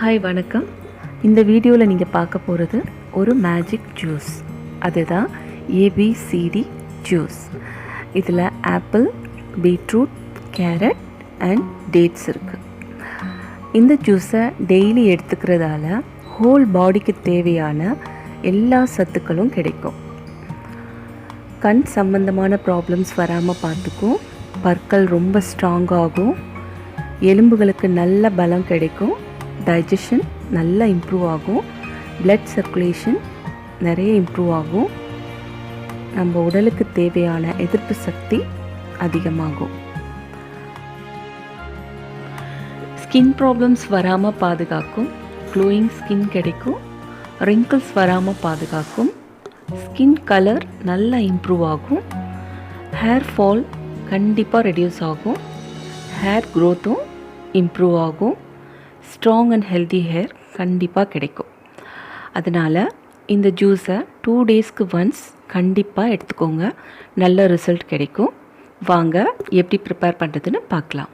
Hi வணக்கம். இந்த வீடியோவில் நீங்கள் பார்க்க போகிறது ஒரு மேஜிக் ஜூஸ். அதுதான் ABCD ஜூஸ். இதில் apple, beetroot, carat and dads இருக்குது. இந்த ஜூஸை டெய்லி எடுத்துக்கிறதால ஹோல் பாடிக்கு தேவையான எல்லா சத்துக்களும் கிடைக்கும். கண் சம்பந்தமான ப்ராப்ளம்ஸ் வராமல் பார்த்துக்கும். பற்கள் ரொம்ப ஸ்ட்ராங்காகும். எலும்புகளுக்கு நல்ல பலம் கிடைக்கும். டைஜஷன் நல்லா இம்ப்ரூவ் ஆகும். பிளட் சர்க்குலேஷன் நிறைய இம்ப்ரூவ் ஆகும். நம்ம உடலுக்கு தேவையான எதிர்ப்பு சக்தி அதிகமாகும். ஸ்கின் ப்ராப்ளம்ஸ் வராமல் பாதுகாக்கும். க்ளோயிங் ஸ்கின் கிடைக்கும். ரிங்கிள்ஸ் வராமல் பாதுகாக்கும். ஸ்கின் கலர் நல்லா இம்ப்ரூவ் ஆகும். ஹேர் ஃபால் கண்டிப்பாக ரெடியூஸ் ஆகும். ஹேர் க்ரோத்தும் இம்ப்ரூவ் ஆகும். ஸ்ட்ராங் அண்ட் ஹெல்தி ஹேர் கண்டிப்பாக கிடைக்கும். அதனால் இந்த ஜூஸை 2 டேஸ்க்கு ஒன்ஸ் கண்டிப்பாக எடுத்துக்கோங்க. நல்ல ரிசல்ட் கிடைக்கும். வாங்க எப்படி ப்ரிப்பேர் பண்ணுறதுன்னு பார்க்கலாம்.